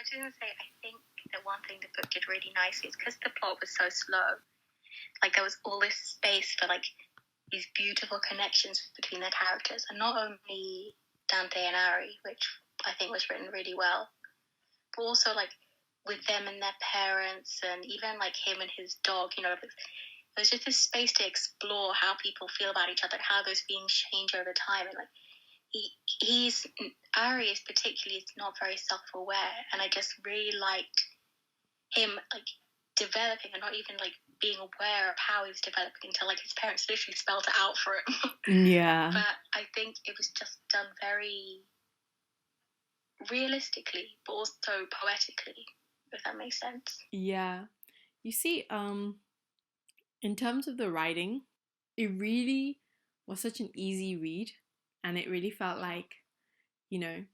was going to say, I think that one thing the book did really nicely is because the plot was so slow. Like, there was all this space for, like, these beautiful connections between their characters. And not only Dante and Ari, which I think was written really well, but also, like, with them and their parents, and even, like, him and his dog, you know, there's just this space to explore how people feel about each other, how those feelings change over time. And, like, Ari is particularly not very self-aware, and I just really liked him, like, developing and not even, like, being aware of how he was developing until, like, his parents literally spelled it out for him. Yeah. But I think it was just done very realistically, but also poetically, if that makes sense. Yeah. You see, in terms of the writing, it really was such an easy read, and it really felt like, you know,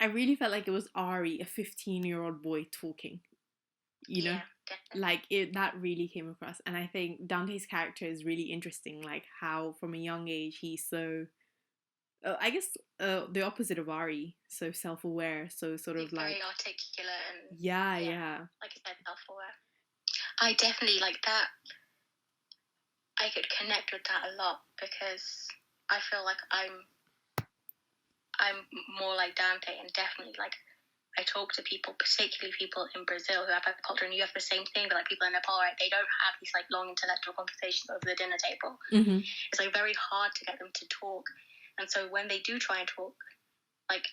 I really felt like it was Ari, a 15-year-old boy, talking, you know? Yeah, definitely. Like, that really came across. And I think Dante's character is really interesting, like how from a young age he's so, I guess, the opposite of Ari, so self-aware, so sort of like... Very articulate and... Yeah. Like you said, self-aware. I definitely, like that, I could connect with that a lot, because I feel like I'm more like Dante, and definitely, like, I talk to people, particularly people in Brazil who have a culture, and you have the same thing, but, like, people in Nepal, right, they don't have these, like, long intellectual conversations over the dinner table. Mm-hmm. It's, like, very hard to get them to talk, and so when they do try and talk, like,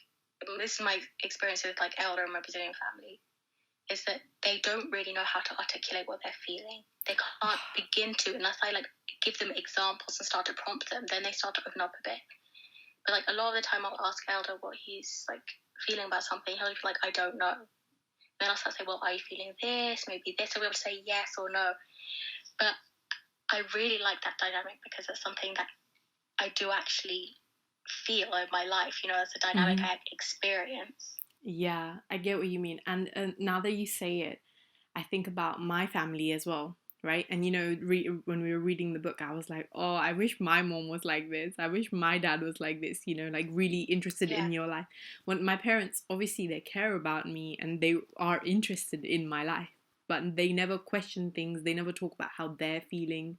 this is my experience with, like, Elder and my Brazilian family, is that they don't really know how to articulate what they're feeling. They can't begin to, unless I, like, give them examples and start to prompt them, then they start to open up a bit. But, like, a lot of the time I'll ask Elder what he's, like, feeling about something. He'll be like, I don't know. Then I'll start to say, well, are you feeling this? Maybe this. So we'll say yes or no. But I really like that dynamic, because it's something that I do actually feel in my life. You know, it's a dynamic I experience. Yeah, I get what you mean. And now that you say it, I think about my family as well, right? And, you know, when we were reading the book, I was like, oh, I wish my mom was like this. I wish my dad was like this, you know, like really interested in your life. When my parents, obviously, they care about me and they are interested in my life, but they never question things. They never talk about how they're feeling.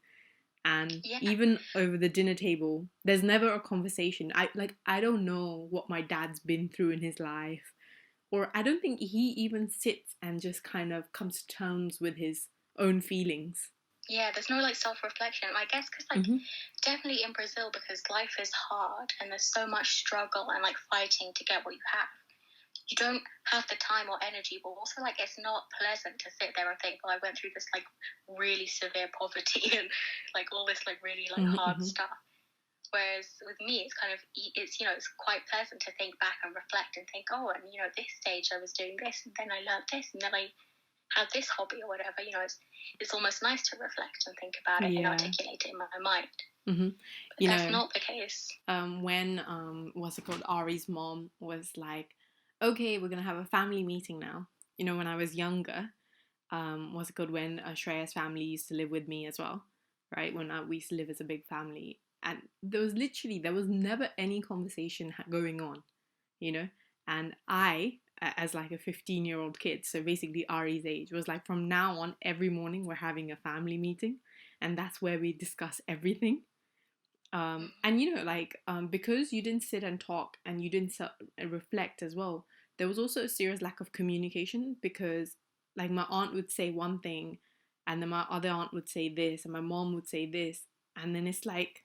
And even over the dinner table, there's never a conversation. I don't know what my dad's been through in his life. Or I don't think he even sits and just kind of comes to terms with his own feelings. Yeah, there's no, like, self-reflection. I guess because, like, definitely in Brazil, because life is hard and there's so much struggle and, like, fighting to get what you have. You don't have the time or energy, but also, like, it's not pleasant to sit there and think, well, I went through this, like, really severe poverty and, like, all this, like, really, like, hard stuff. Whereas with me, it's kind of, it's, you know, it's quite pleasant to think back and reflect and think, oh, and, you know, this stage I was doing this, and then I learned this, and then I had this hobby or whatever. You know, it's almost nice to reflect and think about it and articulate it in my mind. But that's not the case. When, what's it called, Ari's mom was like, okay, we're going to have a family meeting now. You know, when I was younger, what's it called, when Shreya's family used to live with me as well, right? When we used to live as a big family. And there was never any conversation going on, you know? And I, as like a 15-year-old kid, so basically Ari's age, was like, from now on, every morning we're having a family meeting. And that's where we discuss everything. And, you know, like, because you didn't sit and talk and you didn't reflect as well, there was also a serious lack of communication, because, like, my aunt would say one thing and then my other aunt would say this and my mom would say this. And then it's like,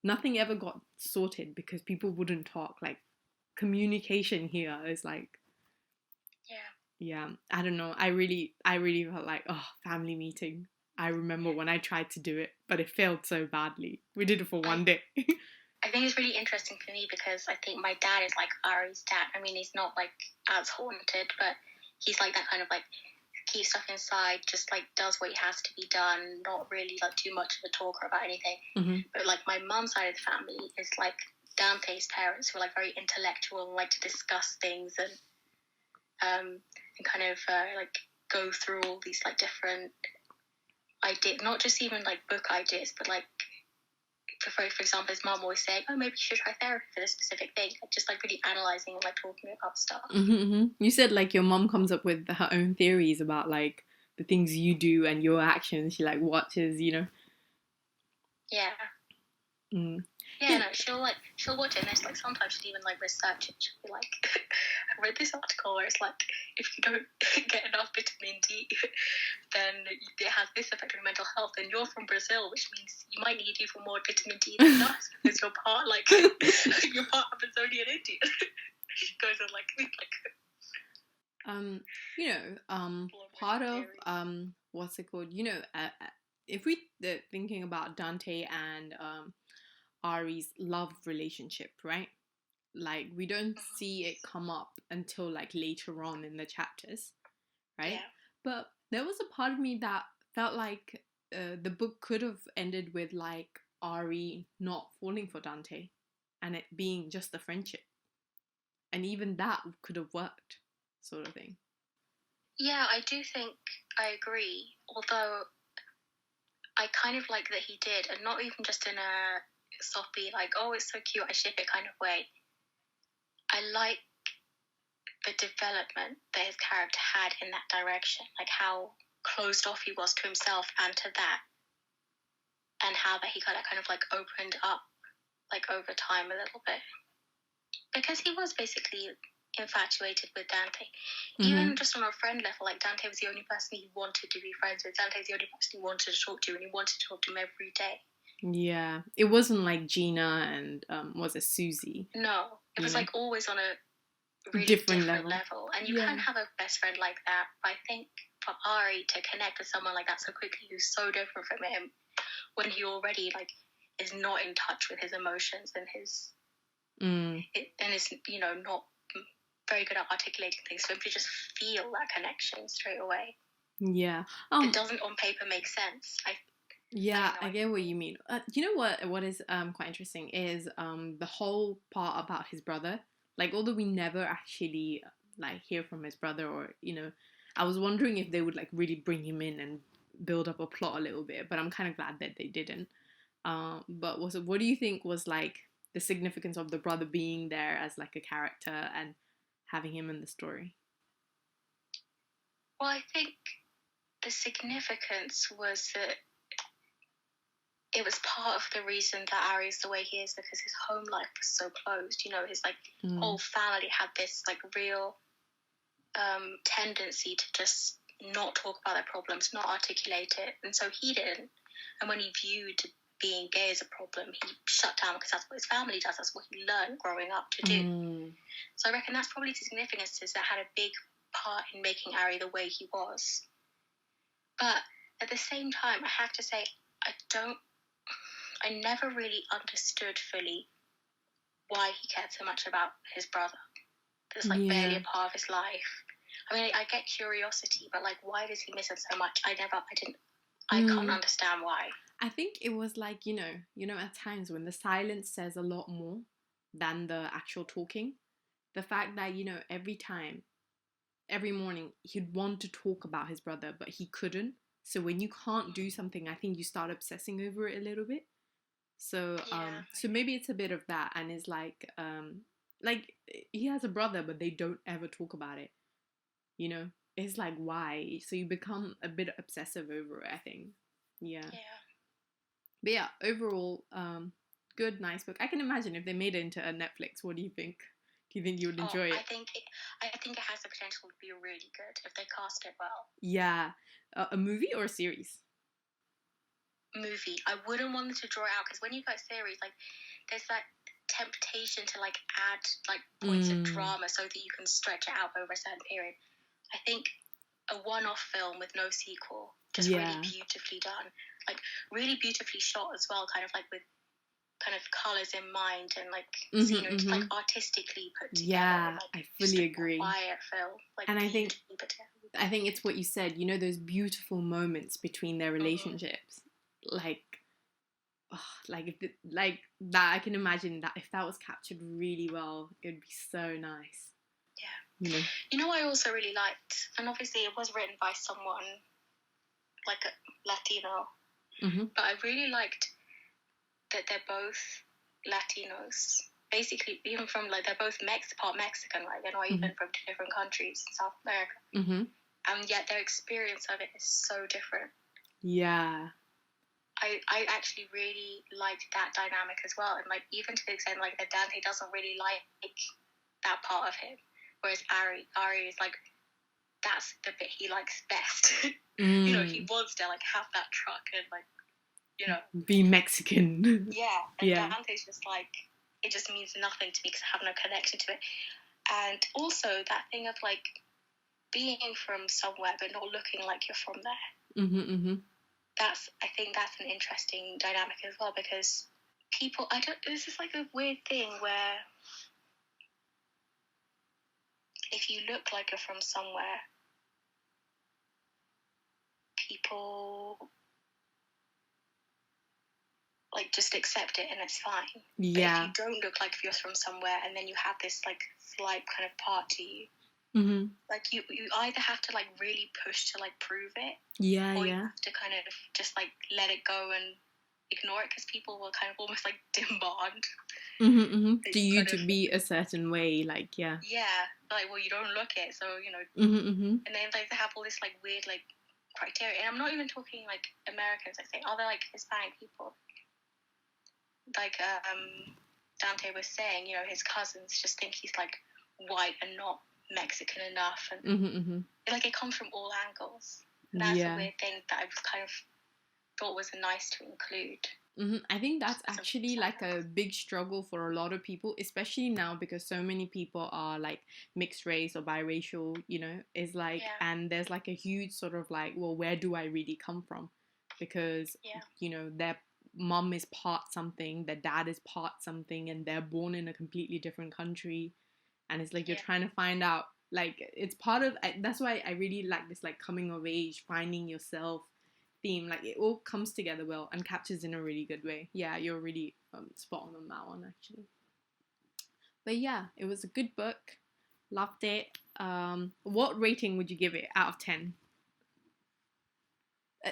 nothing ever got sorted because people wouldn't talk. Like, communication here is like... Yeah, I don't know. I really felt like, oh, family meeting. I remember when I tried to do it, but it failed so badly. We did it for one day. I think it's really interesting for me because I think my dad is like Ari's dad. I mean, he's not, like, as haunted, but he's like that kind of, like, keep stuff inside, just, like, does what has to be done, not really, like, too much of a talker about anything. But, like, my mum's side of the family is like Dante's parents, who are, like, very intellectual and like to discuss things and kind of like go through all these, like, different ideas, not just even, like, book ideas, but, like, for example, his mum always saying, oh, maybe you should try therapy for this specific thing. Like, just like really analysing and like talking about stuff. You said like your mum comes up with her own theories about like the things you do and your actions. She like watches, you know. Yeah. Yeah, no, she'll watch it, and it's like sometimes she'll even like research it. She'll be like, I read this article where it's like, if you don't get enough vitamin D, then it has this effect on mental health. And you're from Brazil, which means you might need even more vitamin D than us because you're part you're part Amazonian Indian. She goes on like part of what's it called? You know, if we thinking about Dante and Ari's love relationship, right? Like we don't see it come up until like later on in the chapters, right? Yeah. But there was a part of me that felt like the book could have ended with like Ari not falling for Dante and it being just a friendship, and even that could have worked, sort of thing. Yeah, I do think I agree, although I kind of like that he did, and not even just in a soppy, like, oh, it's so cute, I ship it kind of way. I like the development that his character had in that direction, like how closed off he was to himself and to that, and how that he kind of like opened up like over time a little bit, because he was basically infatuated with Dante. Even just on a friend level, like Dante was the only person he wanted to be friends with. Dante's the only person he wanted to talk to, and he wanted to talk to him every day. Yeah, it wasn't like Gina and was it Susie? No, it was like always on a really different level. And you can have a best friend like that. But I think for Ari to connect with someone like that so quickly, who's so different from him, when he already like is not in touch with his emotions and his and is, you know, not very good at articulating things, so him to just feel that connection straight away. Yeah. It doesn't on paper make sense. I get what you mean. You know what is quite interesting is the whole part about his brother. Like, although we never actually like hear from his brother, or you know, I was wondering if they would like really bring him in and build up a plot a little bit, but I'm kind of glad that they didn't. But what do you think was like the significance of the brother being there as like a character and having him in the story? Well, I think the significance was that it was part of the reason that Ari's the way he is, because his home life was so closed. You know, his like whole family had this like real tendency to just not talk about their problems, not articulate it, and so he didn't. And when he viewed being gay as a problem, he shut down, because that's what his family does. That's what he learned growing up to do. So I reckon that's probably the significances that had a big part in making Ari the way he was. But at the same time, I have to say, I never really understood fully why he cared so much about his brother. That's like barely a part of his life. I mean, I get curiosity, but like, why does he miss him so much? I can't understand why. I think it was like, you know, at times when the silence says a lot more than the actual talking. The fact that, you know, every morning, he'd want to talk about his brother, but he couldn't. So when you can't do something, I think you start obsessing over it a little bit. So so maybe it's a bit of that, and it's like he has a brother, but they don't ever talk about it. You know, it's like, why? So you become a bit obsessive over it, I think. Yeah. But yeah, overall, good, nice book. I can imagine if they made it into a Netflix. What do you think? Do you think you would enjoy it? I think it has the potential to be really good if they cast it well. Yeah. A movie or a series? Movie. I wouldn't want them to draw it out, because when you got series, like, there's that temptation to like add like points of drama so that you can stretch it out over a certain period. I think a one-off film with no sequel, just really beautifully done, like really beautifully shot as well, kind of like with kind of colours in mind, and like scenery like artistically put together. Yeah, like, I fully agree. Quiet film, like, and I think it's what you said. You know, those beautiful moments between their relationships, like that. I can imagine that if that was captured really well, it would be so nice. Yeah. You know, I also really liked, and obviously it was written by someone like a Latino, but I really liked that they're both Latinos. Basically, even from like they're both part Mexican, right? They're not even from different countries in South America, and yet their experience of it is so different. Yeah. I actually really liked that dynamic as well, and like even to the extent like that Dante doesn't really like that part of him, whereas Ari is like that's the bit he likes best. You know, he wants to like have that truck and like, you know, be Mexican. Yeah, and Dante's just like it just means nothing to me because I have no connection to it. And also that thing of like being from somewhere but not looking like you're from there. I think that's an interesting dynamic as well, because people, this is like a weird thing where if you look like you're from somewhere, people like just accept it and it's fine. Yeah. But if you don't look like you're from somewhere and then you have this like slight kind of part to you, like you either have to like really push to like prove it, or you have to kind of just like let it go and ignore it, because people will kind of almost like demand to you to be a certain way, like like, well, you don't look it, so you know. And then like they have all this like weird like criteria, and I'm not even talking like Americans, I say other like Hispanic people, like Dante was saying, you know, his cousins just think he's like white and not Mexican enough, and like it comes from all angles. And that's a weird thing that I was kind of thought was nice to include. I think that's actually like a big struggle for a lot of people, especially now, because so many people are like mixed race or biracial, you know, is like, and there's like a huge sort of like, well, where do I really come from? Because, you know, their mom is part something, their dad is part something, and they're born in a completely different country. And it's like you're trying to find out, like, it's part of, that's why I really like this, like, coming of age, finding yourself theme. Like, it all comes together well and captures in a really good way. Yeah, you're really spot on that one, actually. But yeah, it was a good book. Loved it. What rating would you give it out of 10?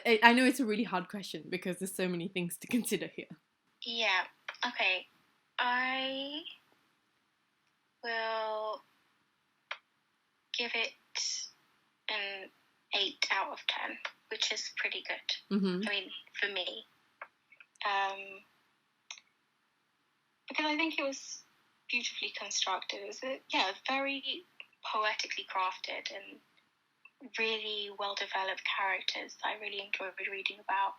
I know it's a really hard question because there's so many things to consider here. Yeah, okay. I will give it an 8 out of 10, which is pretty good. I mean, for me. Because I think it was beautifully constructed. It was very poetically crafted and really well-developed characters that I really enjoyed reading about.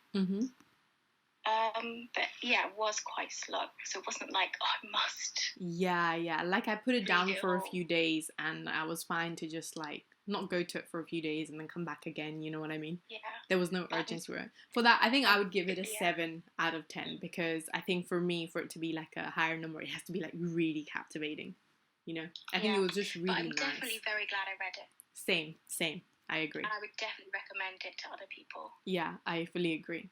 But yeah, it was quite slow, so it wasn't like, oh, I must. Yeah. Like, I put it down for a few days, and I was fine to just like not go to it for a few days and then come back again. You know what I mean? Yeah. There was no urgency for that. I think I would give it a 7 out of 10, because I think for me, for it to be like a higher number, it has to be like really captivating. You know, I think it was just really nice. I'm definitely very glad I read it. Same. I agree. And I would definitely recommend it to other people. Yeah, I fully agree.